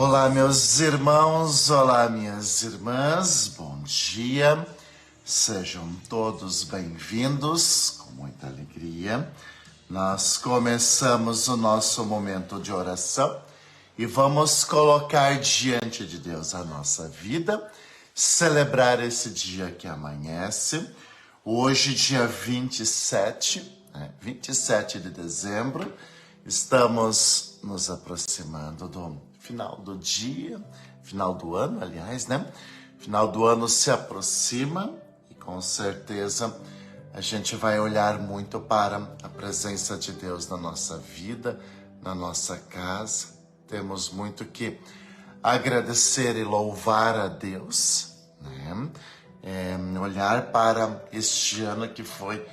Olá, meus irmãos, olá, minhas irmãs, bom dia, sejam todos bem-vindos, com muita alegria. Nós começamos o nosso momento de oração e vamos colocar diante de Deus a nossa vida, celebrar esse dia que amanhece, hoje, dia 27 de dezembro, estamos nos aproximando do final do dia, final do ano, aliás, né? Final do ano se aproxima e com certeza a gente vai olhar muito para a presença de Deus na nossa vida, na nossa casa. Temos muito que agradecer e louvar a Deus, né? Olhar para este ano que foi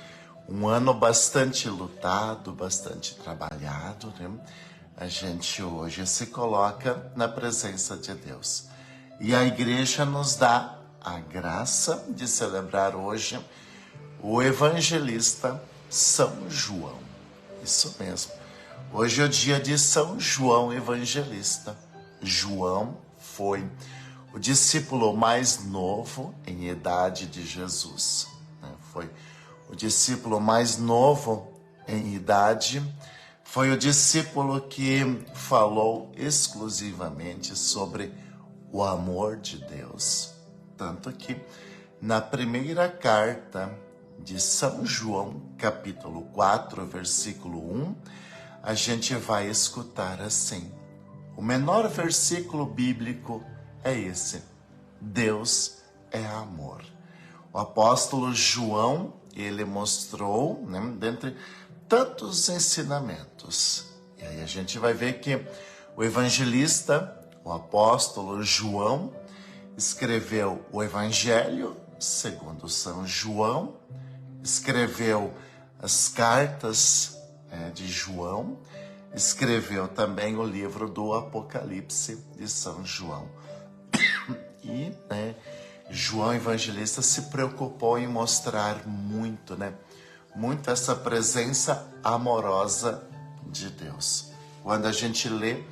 um ano bastante lutado, bastante trabalhado, né? A gente hoje se coloca na presença de Deus. E a igreja nos dá a graça de celebrar hoje o evangelista São João. Isso mesmo. Hoje é o dia de São João Evangelista. João foi o discípulo mais novo em idade de Jesus, né? Foi o discípulo mais novo em idade. Foi o discípulo que falou exclusivamente sobre o amor de Deus. Tanto que na primeira carta de São João, capítulo 4, versículo 1, a gente vai escutar assim. O menor versículo bíblico é esse. Deus é amor. O apóstolo João, ele mostrou, né, dentre tantos ensinamentos. E aí a gente vai ver que o evangelista, o apóstolo João, escreveu o Evangelho segundo São João, escreveu as cartas de João, escreveu também o livro do Apocalipse de São João. E João Evangelista se preocupou em mostrar muito, muito essa presença amorosa de Deus. Quando a gente lê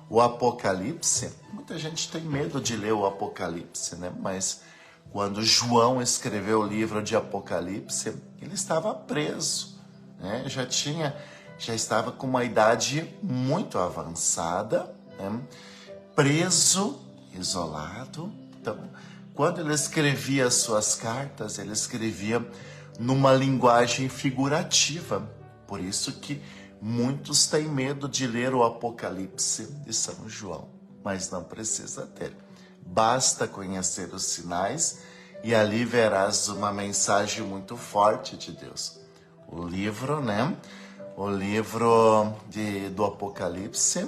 o Apocalipse, muita gente tem medo de ler o Apocalipse, Mas quando João escreveu o livro de Apocalipse, ele estava preso, já estava com uma idade muito avançada, preso, isolado. Então, quando ele escrevia as suas cartas, ele escrevia numa linguagem figurativa. Por isso que muitos têm medo de ler o Apocalipse de São João, mas não precisa ter. Basta conhecer os sinais e ali verás uma mensagem muito forte de Deus. O livro, O livro do Apocalipse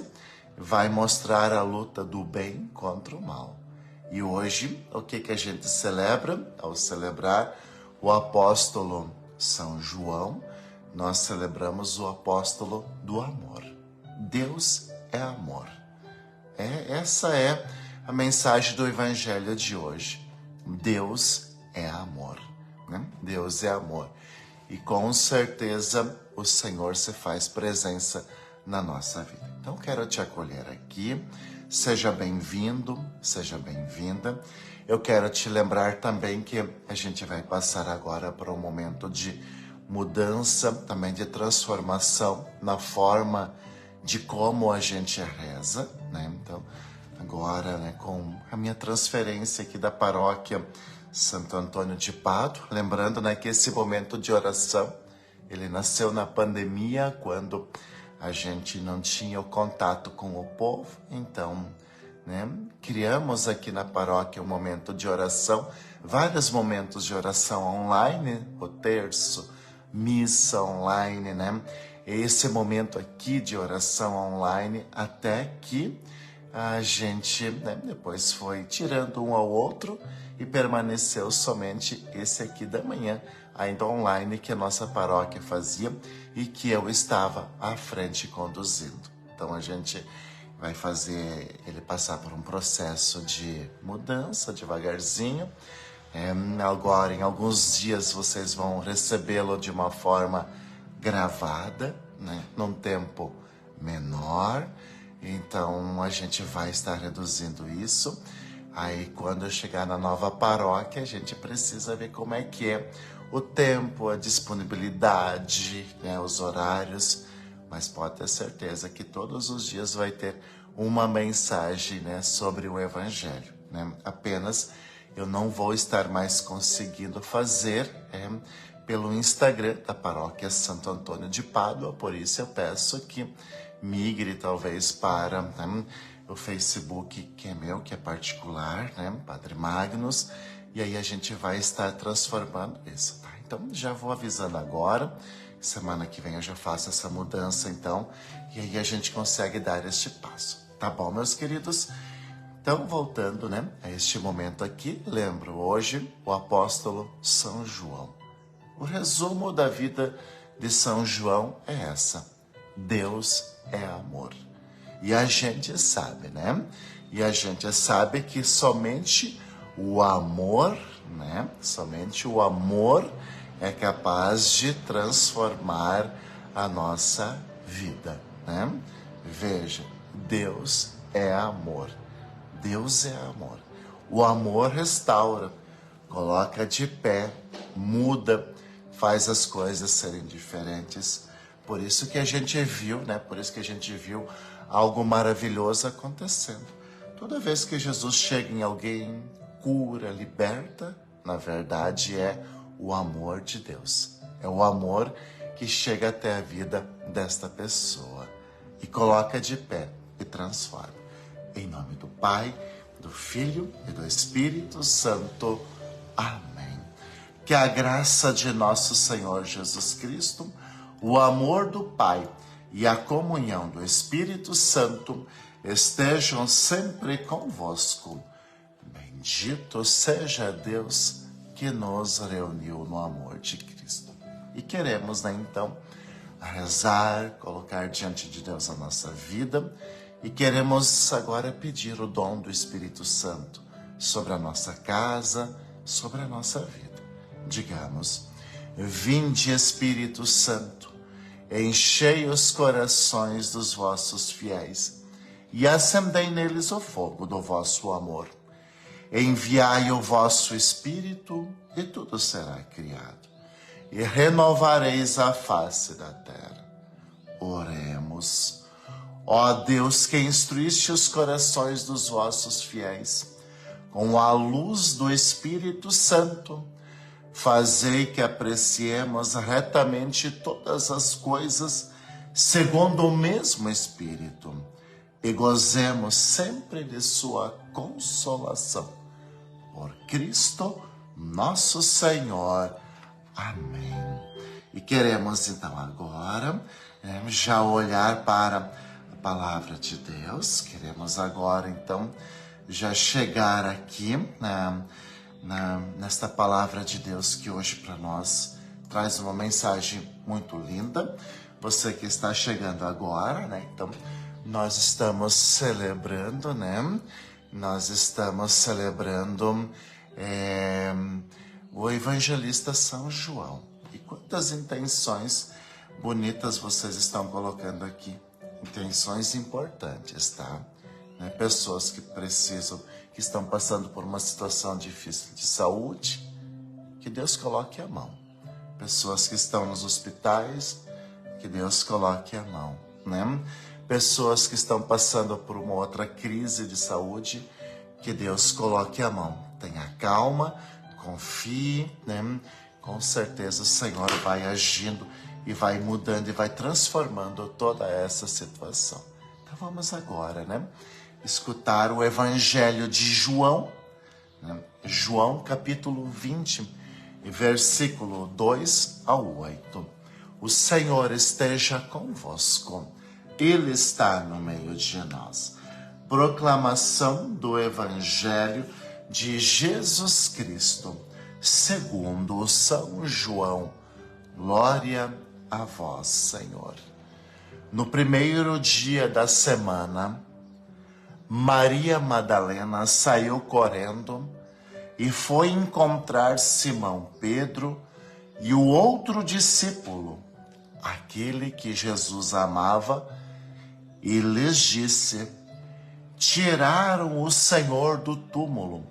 vai mostrar a luta do bem contra o mal. E hoje, o que a gente celebra? Ao celebrar o apóstolo São João, nós celebramos o apóstolo do amor. Deus é amor. Essa é a mensagem do evangelho de hoje. Deus é amor, Deus é amor. E com certeza o Senhor se faz presença na nossa vida. Então quero te acolher aqui. Seja bem-vindo, seja bem-vinda. Eu quero te lembrar também que a gente vai passar agora para um momento de mudança, também de transformação na forma de como a gente reza, Então, agora, com a minha transferência aqui da paróquia Santo Antônio de Pádua, lembrando, que esse momento de oração, ele nasceu na pandemia, quando a gente não tinha o contato com o povo. Então, criamos aqui na paróquia um momento de oração, vários momentos de oração online, o terço, missa online, Esse momento aqui de oração online, até que a gente depois foi tirando um ao outro e permaneceu somente esse aqui da manhã, ainda online, que a nossa paróquia fazia e que eu estava à frente conduzindo. Então a gente vai fazer ele passar por um processo de mudança devagarzinho. Agora, em alguns dias, vocês vão recebê-lo de uma forma gravada, num tempo menor. Então a gente vai estar reduzindo isso. Aí quando eu chegar na nova paróquia, a gente precisa ver como é que é o tempo, a disponibilidade, né, os horários. Mas pode ter certeza que todos os dias vai ter uma mensagem, né, sobre o Evangelho, né? Apenas eu não vou estar mais conseguindo fazer pelo Instagram da Paróquia Santo Antônio de Pádua, por isso eu peço que migre talvez para o Facebook, que é meu, que é particular, né, Padre Magnus, e aí a gente vai estar transformando isso, tá? Então já vou avisando agora, semana que vem eu já faço essa mudança então, e aí a gente consegue dar este passo, tá bom, meus queridos? Então, voltando, né, a este momento aqui, lembro hoje o apóstolo São João. O resumo da vida de São João é essa: Deus é amor. E a gente sabe, né? E a gente sabe que somente o amor, né? Somente o amor é capaz de transformar a nossa vida, né? Veja, Deus é amor. Deus é amor. O amor restaura, coloca de pé, muda, faz as coisas serem diferentes. Por isso que a gente viu, né? Por isso que a gente viu algo maravilhoso acontecendo. Toda vez que Jesus chega em alguém, cura, liberta, na verdade é o amor de Deus. É o amor que chega até a vida desta pessoa e coloca de pé e transforma. Em nome do Pai, do Filho e do Espírito Santo. Amém. Que a graça de nosso Senhor Jesus Cristo, o amor do Pai e a comunhão do Espírito Santo estejam sempre convosco. Bendito seja Deus que nos reuniu no amor de Cristo. E queremos, né, então, rezar, colocar diante de Deus a nossa vida. E queremos agora pedir o dom do Espírito Santo sobre a nossa casa, sobre a nossa vida. Digamos: vinde, Espírito Santo, enchei os corações dos vossos fiéis e acendei neles o fogo do vosso amor. Enviai o vosso Espírito e tudo será criado, e renovareis a face da terra. Oremos. Ó Deus, que instruíste os corações dos vossos fiéis com a luz do Espírito Santo, fazei que apreciemos retamente todas as coisas segundo o mesmo Espírito e gozemos sempre de sua consolação. Por Cristo nosso Senhor. Amém. E queremos então agora já olhar para palavra de Deus. Queremos agora, então, já chegar aqui nesta palavra de Deus que hoje para nós traz uma mensagem muito linda. Você que está chegando agora, né? Então, nós estamos celebrando, né? Nós estamos celebrando o evangelista São João. E quantas intenções bonitas vocês estão colocando aqui. Intenções importantes, tá? Né? Pessoas que precisam, que estão passando por uma situação difícil de saúde, que Deus coloque a mão. Pessoas que estão nos hospitais, que Deus coloque a mão, né? Pessoas que estão passando por uma outra crise de saúde, que Deus coloque a mão. Tenha calma, confie, né? Com certeza o Senhor vai agindo e vai mudando e vai transformando toda essa situação. Então vamos agora, né, escutar o Evangelho de João, né? João capítulo 20, versículo 2 ao 8. O Senhor esteja convosco, Ele está no meio de nós. Proclamação do Evangelho de Jesus Cristo, segundo São João. Glória a vós, Senhor. No primeiro dia da semana, Maria Madalena saiu correndo e foi encontrar Simão Pedro e o outro discípulo, aquele que Jesus amava, e lhes disse: tiraram o Senhor do túmulo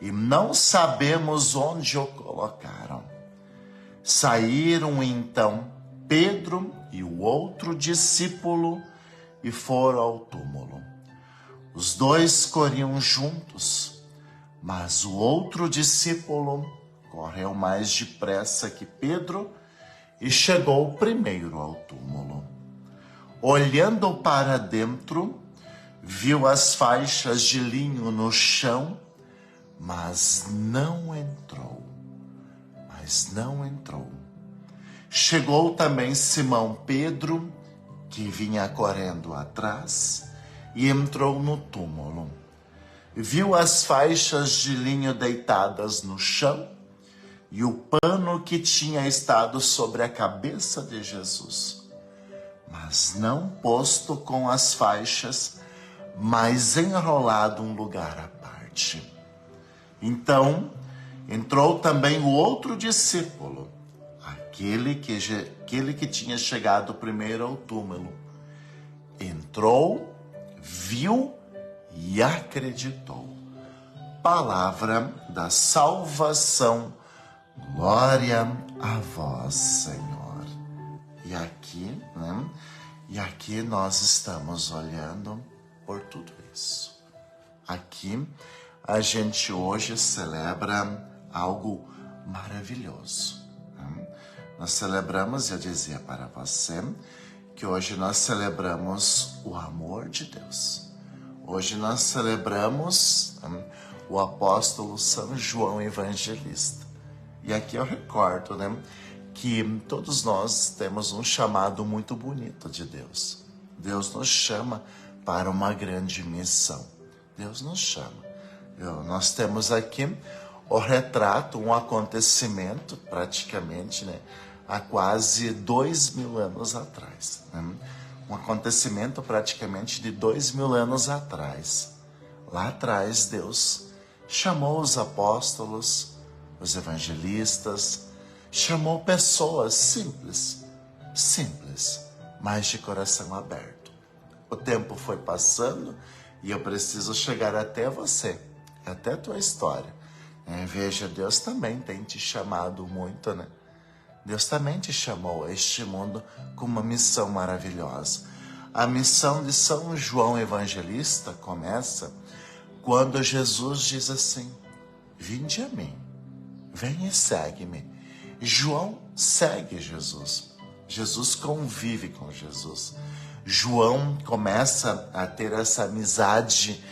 e não sabemos onde o colocaram. Saíram então Pedro e o outro discípulo e foram ao túmulo. Os dois corriam juntos, mas o outro discípulo correu mais depressa que Pedro e chegou primeiro ao túmulo. Olhando para dentro, viu as faixas de linho no chão, mas não entrou. Chegou também Simão Pedro, que vinha correndo atrás, e entrou no túmulo. Viu as faixas de linho deitadas no chão e o pano que tinha estado sobre a cabeça de Jesus, mas não posto com as faixas, mas enrolado um lugar à parte. Então entrou também o outro discípulo, aquele que tinha chegado primeiro ao túmulo. Entrou, viu e acreditou. Palavra da salvação. Glória a vós, Senhor. E aqui nós estamos olhando por tudo isso. Aqui a gente hoje celebra algo maravilhoso. Nós celebramos, eu dizia para você, que hoje nós celebramos o amor de Deus. Hoje nós celebramos o apóstolo São João Evangelista. E aqui eu recordo, que todos nós temos um chamado muito bonito de Deus. Deus nos chama para uma grande missão. Deus nos chama. Nós temos aqui o retrato, um acontecimento, praticamente, há quase 2000 anos atrás. Um acontecimento praticamente de 2000 anos atrás. Lá atrás, Deus chamou os apóstolos, os evangelistas, chamou pessoas simples, mas de coração aberto. O tempo foi passando e eu preciso chegar até você, até a tua história. Veja, Deus também tem te chamado muito, Deus também te chamou a este mundo com uma missão maravilhosa. A missão de São João Evangelista começa quando Jesus diz assim: vinde a mim, vem e segue-me. João segue Jesus. Jesus convive com Jesus. João começa a ter essa amizade,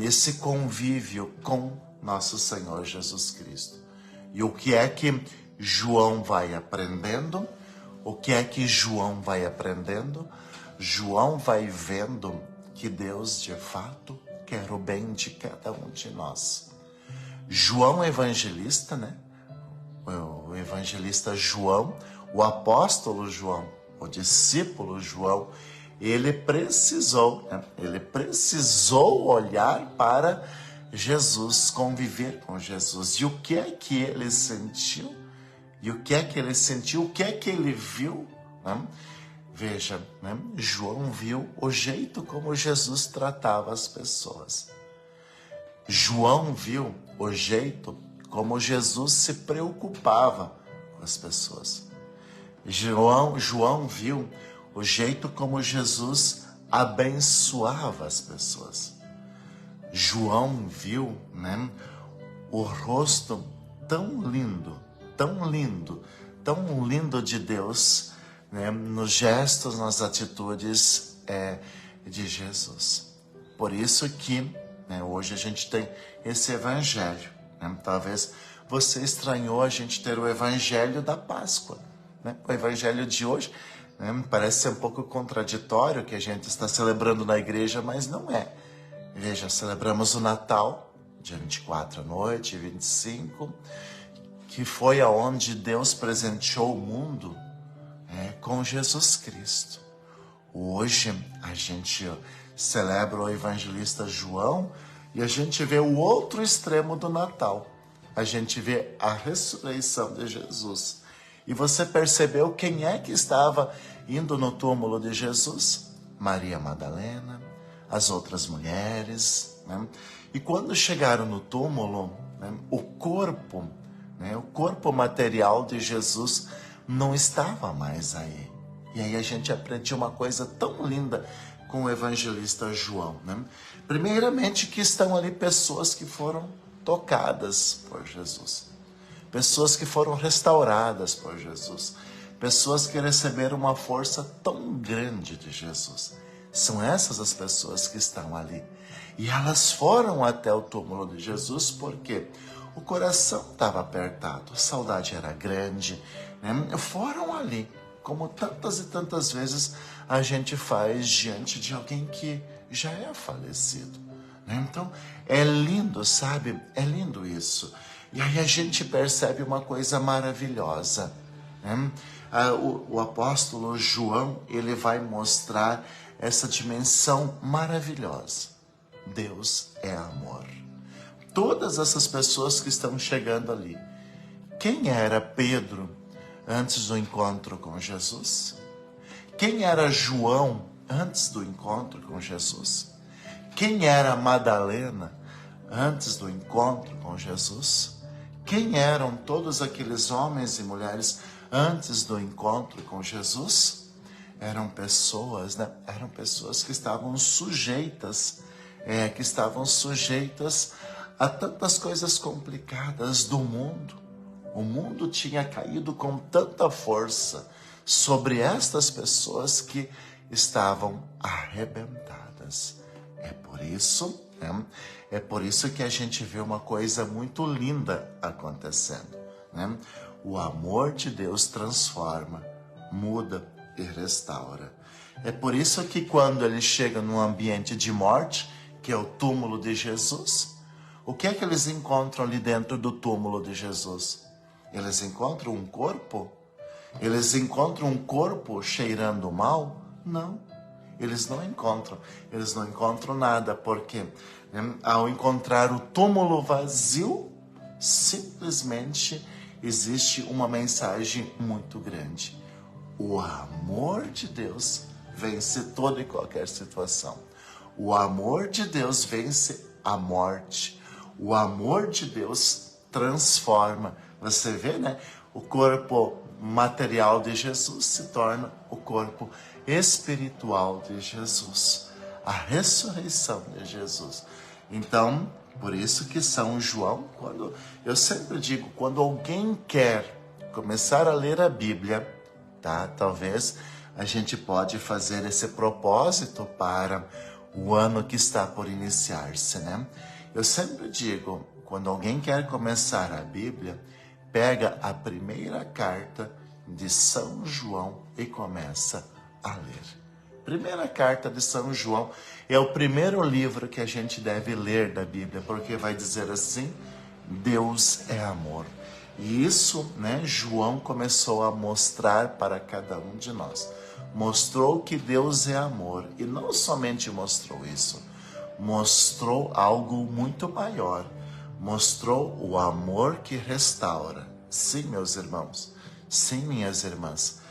esse convívio com nosso Senhor Jesus Cristo. E o que é que João vai aprendendo? João vai vendo que Deus de fato quer o bem de cada um de nós. João Evangelista, o evangelista João, o apóstolo João, o discípulo João, ele precisou olhar para Jesus, conviver com Jesus. E o que é que ele sentiu? O que é que ele viu? Veja, João viu o jeito como Jesus tratava as pessoas. João viu o jeito como Jesus se preocupava com as pessoas. João viu o jeito como Jesus abençoava as pessoas. João viu, o rosto tão lindo de Deus, nos gestos, nas atitudes de Jesus. Por isso que hoje a gente tem esse evangelho. Talvez você estranhou a gente ter o evangelho da Páscoa. O evangelho de hoje parece ser um pouco contraditório, que a gente está celebrando na igreja, mas não é. Veja, celebramos o Natal, dia 24 à noite, 25, que foi aonde Deus presenteou o mundo com Jesus Cristo. Hoje a gente celebra o evangelista João e a gente vê o outro extremo do Natal. A gente vê a ressurreição de Jesus. E você percebeu quem é que estava indo no túmulo de Jesus? Maria Madalena, as outras mulheres, né? E quando chegaram no túmulo, né, o corpo material de Jesus não estava mais aí. E aí a gente aprende uma coisa tão linda com o evangelista João, né? Primeiramente que estão ali pessoas que foram tocadas por Jesus, pessoas que foram restauradas por Jesus, pessoas que receberam uma força tão grande de Jesus. São essas as pessoas que estão ali. E elas foram até o túmulo de Jesus porque o coração estava apertado, a saudade era grande, né? Foram ali, como tantas e tantas vezes a gente faz diante de alguém que já é falecido, né? Então, é lindo, sabe? É lindo isso. E aí a gente percebe uma coisa maravilhosa, né? O apóstolo João, ele vai mostrar essa dimensão maravilhosa. Deus é amor. Todas essas pessoas que estão chegando ali. Quem era Pedro antes do encontro com Jesus? Quem era João antes do encontro com Jesus? Quem era Madalena antes do encontro com Jesus? Quem eram todos aqueles homens e mulheres antes do encontro com Jesus? Eram pessoas, né? Eram pessoas que estavam sujeitas, a tantas coisas complicadas do mundo. O mundo tinha caído com tanta força sobre estas pessoas que estavam arrebentadas. É por isso que a gente vê uma coisa muito linda acontecendo, né? O amor de Deus transforma, muda e restaura. É por isso que quando ele chega num ambiente de morte, que é o túmulo de Jesus, o que é que eles encontram ali dentro do túmulo de Jesus? Eles encontram um corpo? Eles encontram um corpo cheirando mal? Não. Eles não encontram nada, porque ao encontrar o túmulo vazio, simplesmente existe uma mensagem muito grande. O amor de Deus vence toda e qualquer situação. O amor de Deus vence a morte. O amor de Deus transforma. Você vê, né? O corpo material de Jesus se torna o corpo espiritual de Jesus. A ressurreição de Jesus. Então, por isso que São João, eu sempre digo, quando alguém quer começar a ler a Bíblia, tá? Talvez a gente pode fazer esse propósito para o ano que está por iniciar-se, né? Eu sempre digo, quando alguém quer começar a Bíblia, pega a primeira carta de São João e começa a ler. Primeira carta de São João é o primeiro livro que a gente deve ler da Bíblia, porque vai dizer assim: Deus é amor. E isso, né, João começou a mostrar para cada um de nós. Mostrou que Deus é amor. E não somente mostrou isso, mostrou algo muito maior. Mostrou o amor que restaura. Sim, meus irmãos. Sim, minhas irmãs.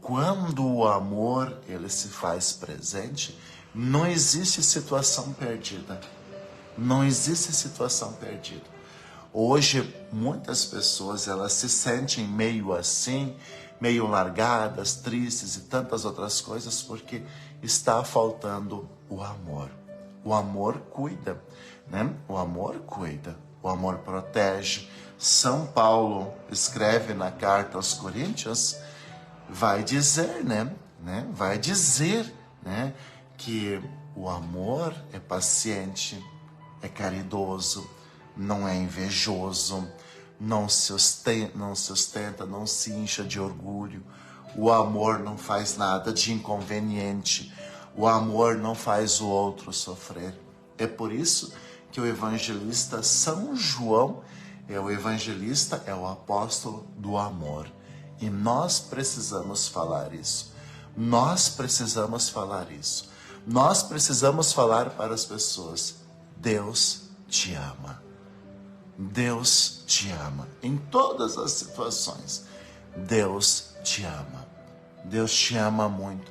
Quando o amor ele se faz presente, não existe situação perdida. Não existe situação perdida. Hoje, muitas pessoas elas se sentem meio assim, meio largadas, tristes e tantas outras coisas porque está faltando o amor. O amor cuida, né? O amor cuida, o amor protege. São Paulo escreve na carta aos Coríntios, vai dizer, Vai dizer, que o amor é paciente, é caridoso, não é invejoso, não se ostenta, não se incha de orgulho. O amor não faz nada de inconveniente. O amor não faz o outro sofrer. É por isso que o evangelista São João é o apóstolo do amor. E nós precisamos falar isso. Nós precisamos falar isso. Nós precisamos falar para as pessoas: Deus te ama. Deus te ama. Em todas as situações, Deus te ama. Deus te ama muito.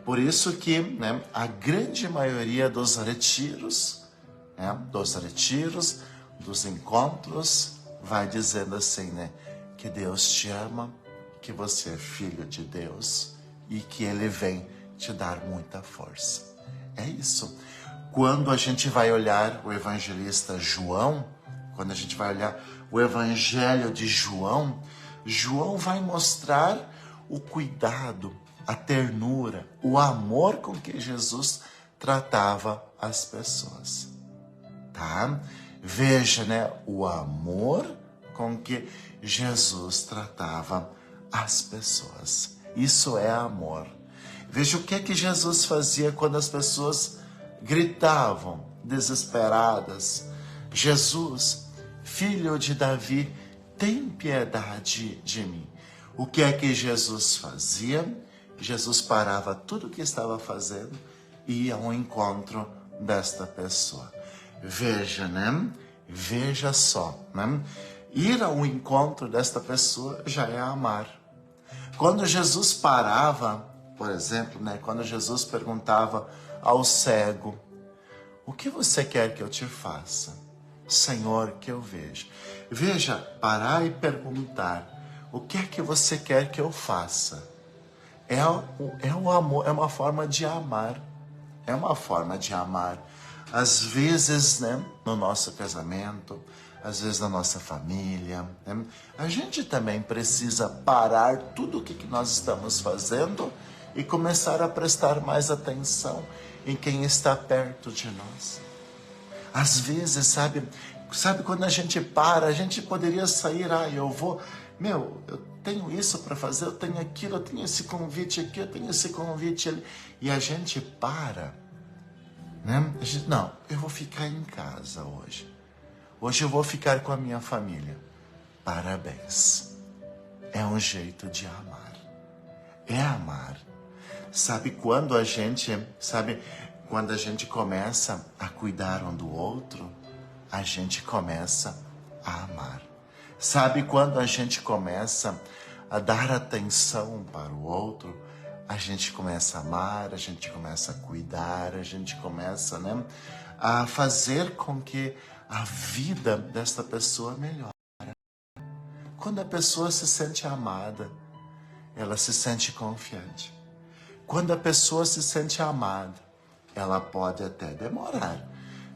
Por isso que, né, a grande maioria dos retiros, né, dos encontros, vai dizendo assim, né, que Deus te ama, que você é filho de Deus e que Ele vem te dar muita força. É isso. Quando a gente vai olhar o evangelista João, quando a gente vai olhar o evangelho de João, João vai mostrar o cuidado, a ternura, o amor com que Jesus tratava as pessoas. Tá? Veja, né, o amor com que Jesus tratava as pessoas. Isso é amor. Veja o que é que Jesus fazia quando as pessoas gritavam, desesperadas: Jesus, filho de Davi, tem piedade de mim. O que é que Jesus fazia? Jesus parava tudo o que estava fazendo e ia ao encontro desta pessoa. Veja, né? Veja só, né? Ir ao encontro desta pessoa já é amar. Quando Jesus parava, por exemplo, né? Quando Jesus perguntava ao cego: o que você quer que eu te faça? Senhor, que eu veja. Veja, parar e perguntar: o que é que você quer que eu faça? É o amor, é uma forma de amar. É uma forma de amar. Às vezes, né, no nosso casamento, às vezes na nossa família, né, a gente também precisa parar tudo o que nós estamos fazendo e começar a prestar mais atenção em quem está perto de nós. Às vezes, sabe quando a gente para, a gente poderia sair, eu tenho isso para fazer, eu tenho aquilo, eu tenho esse convite aqui, eu tenho esse convite ali, e a gente para, né? A gente, não, eu vou ficar em casa hoje. Hoje eu vou ficar com a minha família. Parabéns. É um jeito de amar. É amar. Quando a gente começa a cuidar um do outro, a gente começa a amar. Sabe quando a gente começa a dar atenção para o outro, a gente começa a amar, a gente começa a cuidar, a gente começa, né, a fazer com que a vida desta pessoa melhore. Quando a pessoa se sente amada, ela se sente confiante. Quando a pessoa se sente amada, ela pode até demorar,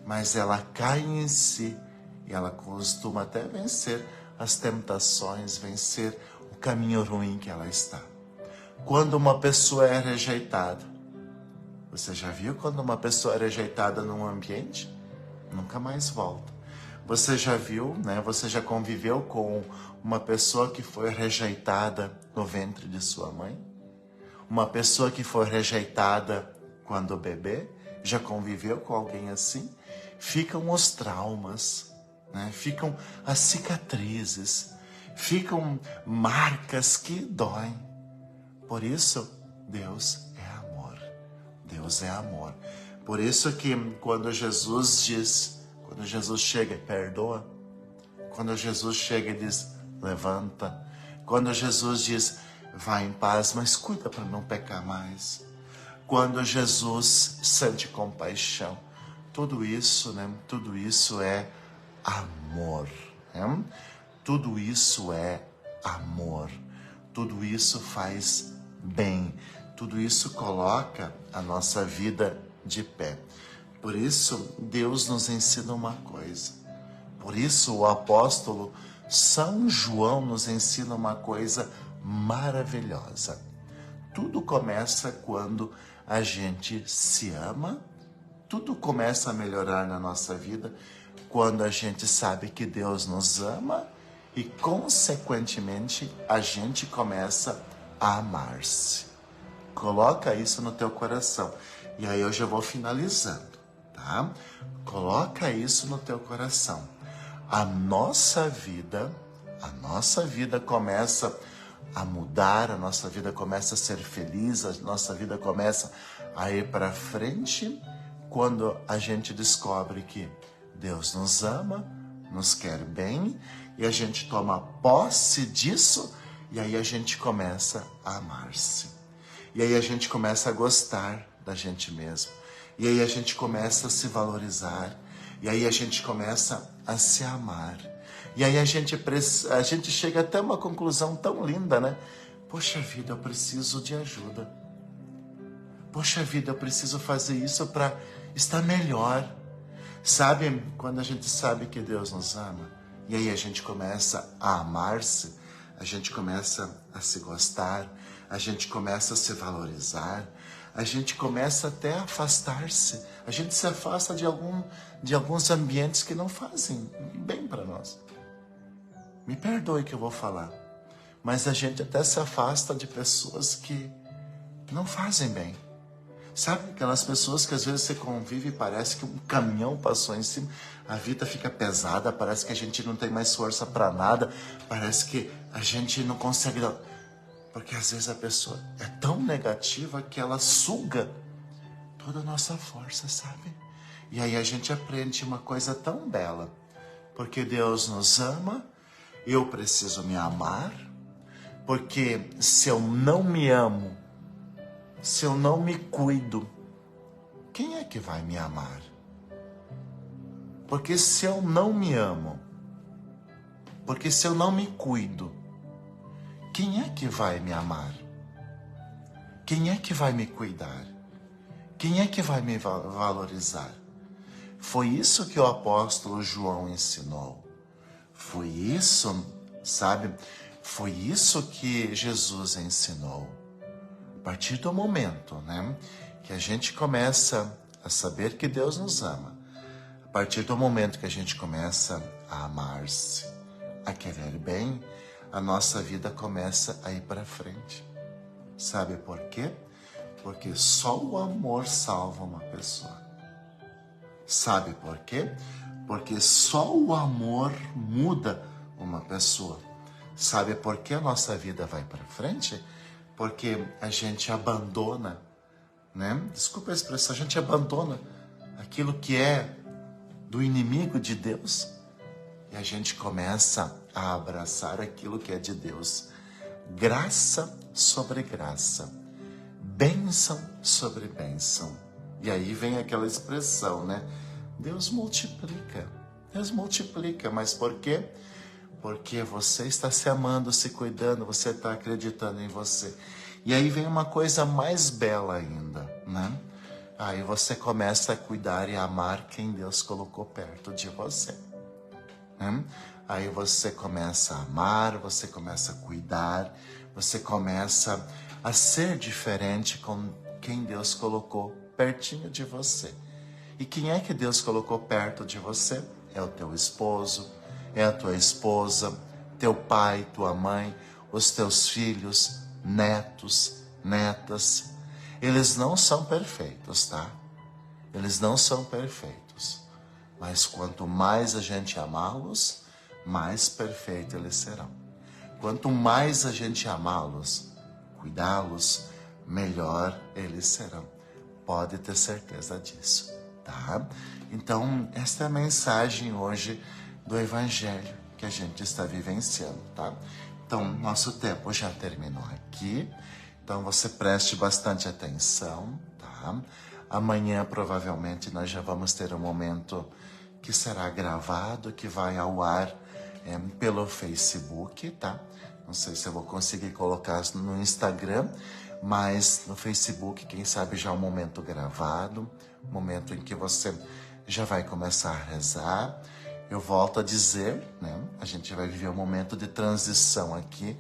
mas ela cai em si e ela costuma até vencer as tentações, vencer o caminho ruim que ela está. Quando uma pessoa é rejeitada, você já viu quando uma pessoa é rejeitada num ambiente? Nunca mais volta. Você já viu, né? Você já conviveu com uma pessoa que foi rejeitada no ventre de sua mãe? Uma pessoa que foi rejeitada quando bebê? Já conviveu com alguém assim? Ficam os traumas, né? Ficam as cicatrizes, ficam marcas que doem. Por isso, Deus é amor. Deus é amor. Por isso que quando Jesus chega e perdoa, quando Jesus chega e diz, levanta, quando Jesus diz, vai em paz, mas cuida para não pecar mais, quando Jesus sente compaixão, tudo isso, né? Tudo isso é amor, né? Tudo isso é amor, tudo isso faz bem, tudo isso coloca a nossa vida de pé. Por isso, Deus nos ensina uma coisa. Por isso, o apóstolo São João nos ensina uma coisa maravilhosa. Tudo começa quando a gente se ama, tudo começa a melhorar na nossa vida quando a gente sabe que Deus nos ama e, consequentemente, a gente começa a amar-se. Coloca isso no teu coração. E aí eu já vou finalizando, tá? Coloca isso no teu coração. A nossa vida começa a mudar, a nossa vida começa a ser feliz, a nossa vida começa a ir para frente quando a gente descobre que Deus nos ama, nos quer bem e a gente toma posse disso e aí a gente começa a amar-se. E aí a gente começa a gostar da gente mesmo. E aí a gente começa a se valorizar. E aí a gente começa a se amar. E aí a gente chega até uma conclusão tão linda, né? Poxa vida, eu preciso de ajuda. Poxa vida, eu preciso fazer isso para estar melhor. Sabe, quando a gente sabe que Deus nos ama, e aí a gente começa a amar-se, a gente começa a se gostar, a gente começa a se valorizar, a gente começa até a afastar-se. A gente se afasta de alguns ambientes que não fazem bem para nós. Me perdoe que eu vou falar, mas a gente até se afasta de pessoas que não fazem bem. Sabe aquelas pessoas que às vezes você convive e parece que um caminhão passou em cima, a vida fica pesada, parece que a gente não tem mais força para nada, parece que a gente não consegue... Porque às vezes a pessoa é tão negativa que ela suga toda a nossa força, sabe? E aí a gente aprende uma coisa tão bela, porque Deus nos ama, eu preciso me amar, porque se eu não me amo, se eu não me cuido, quem é que vai me amar? Porque se eu não me amo, porque se eu não me cuido, quem é que vai me amar? Quem é que vai me cuidar? Quem é que vai me valorizar? Foi isso que o apóstolo João ensinou. Foi isso, sabe? Foi isso que Jesus ensinou. A partir do momento, né, que a gente começa a saber que Deus nos ama, a partir do momento que a gente começa a amar-se, a querer bem, a nossa vida começa a ir para frente. Sabe por quê? Porque só o amor salva uma pessoa. Sabe por quê? Porque só o amor muda uma pessoa. Sabe por que a nossa vida vai para frente? Porque a gente abandona, né? Desculpa a expressão, a gente abandona aquilo que é do inimigo de Deus e a gente começa a abraçar aquilo que é de Deus. Graça sobre graça, bênção sobre bênção. E aí vem aquela expressão, né? Deus multiplica, mas por quê? Porque você está se amando, se cuidando, você está acreditando em você. E aí vem uma coisa mais bela ainda, né? Aí você começa a cuidar e amar quem Deus colocou perto de você. Né? Aí você começa a amar, você começa a cuidar, você começa a ser diferente com quem Deus colocou pertinho de você. E quem é que Deus colocou perto de você? É o teu esposo, é a tua esposa, teu pai, tua mãe, os teus filhos, netos, netas. Eles não são perfeitos, tá? Eles não são perfeitos. Mas quanto mais a gente amá-los, mais perfeitos eles serão. Quanto mais a gente amá-los, cuidá-los, melhor eles serão. Pode ter certeza disso, tá? Então, esta é a mensagem hoje do Evangelho que a gente está vivenciando, tá? Então, nosso tempo já terminou aqui. Então, você preste bastante atenção, tá? Amanhã, provavelmente, nós já vamos ter um momento que será gravado, que vai ao ar pelo Facebook, tá? Não sei se eu vou conseguir colocar no Instagram, mas no Facebook, quem sabe já é um momento gravado, momento em que você já vai começar a rezar. Eu volto a dizer, né? A gente vai viver um momento de transição aqui,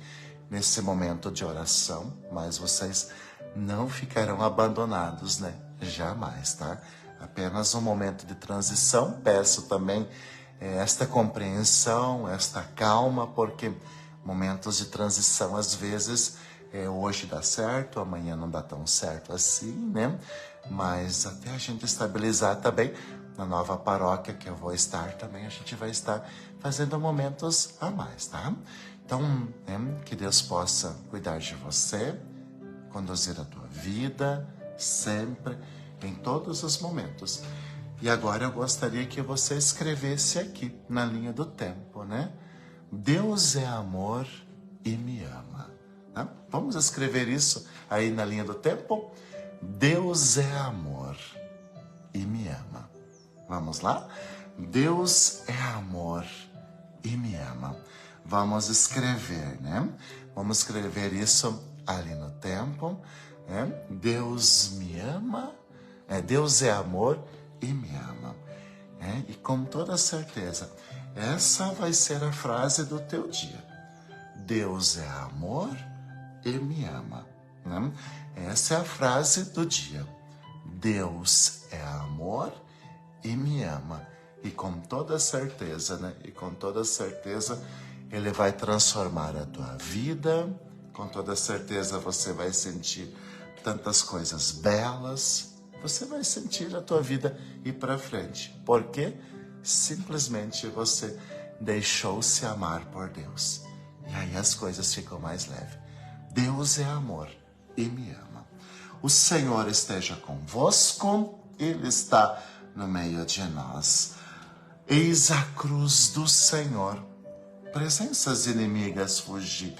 nesse momento de oração, mas vocês não ficarão abandonados, né? Jamais, tá? Apenas um momento de transição. Peço também esta compreensão, esta calma, porque momentos de transição, às vezes, hoje dá certo, amanhã não dá tão certo assim, né? Mas até a gente estabilizar também, na nova paróquia que eu vou estar também, a gente vai estar fazendo momentos a mais, tá? Então, né, que Deus possa cuidar de você, conduzir a tua vida, sempre, em todos os momentos. E agora eu gostaria que você escrevesse aqui, na linha do tempo, né? Deus é amor e me ama. Tá? Vamos escrever isso aí na linha do tempo. Deus é amor e me ama. Vamos lá? Deus é amor e me ama. Vamos escrever, né? Vamos escrever isso ali no tempo. Né? Deus me ama, Deus é amor e me ama. E com toda certeza, essa vai ser a frase do teu dia. Deus é amor e me ama. Né? Essa é a frase do dia. Deus é amor e me ama. E com toda certeza, né? E com toda certeza, Ele vai transformar a tua vida. Com toda certeza você vai sentir tantas coisas belas. Você vai sentir a tua vida ir para frente. Porque simplesmente você deixou-se amar por Deus. E aí as coisas ficam mais leves. Deus é amor e me ama. O Senhor esteja convosco. Ele está no meio de nós. Eis a cruz do Senhor. Presenças inimigas fugir.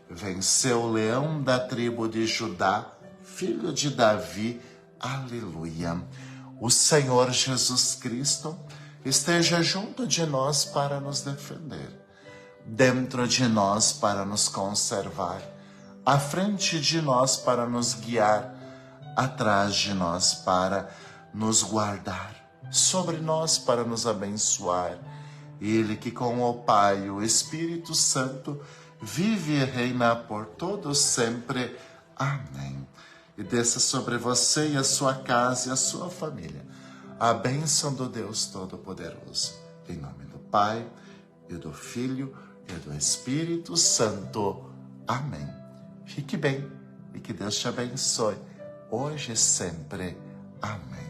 Venceu o leão da tribo de Judá, filho de Davi. Aleluia. O Senhor Jesus Cristo esteja junto de nós para nos defender, dentro de nós para nos conservar, à frente de nós para nos guiar, atrás de nós para nos guardar, sobre nós para nos abençoar. Ele que com o Pai e o Espírito Santo vive e reina por todos sempre. Amém. E desça sobre você e a sua casa e a sua família a bênção do Deus Todo-Poderoso. Em nome do Pai, e do Filho, e do Espírito Santo. Amém. Fique bem e que Deus te abençoe, hoje e sempre. Amém.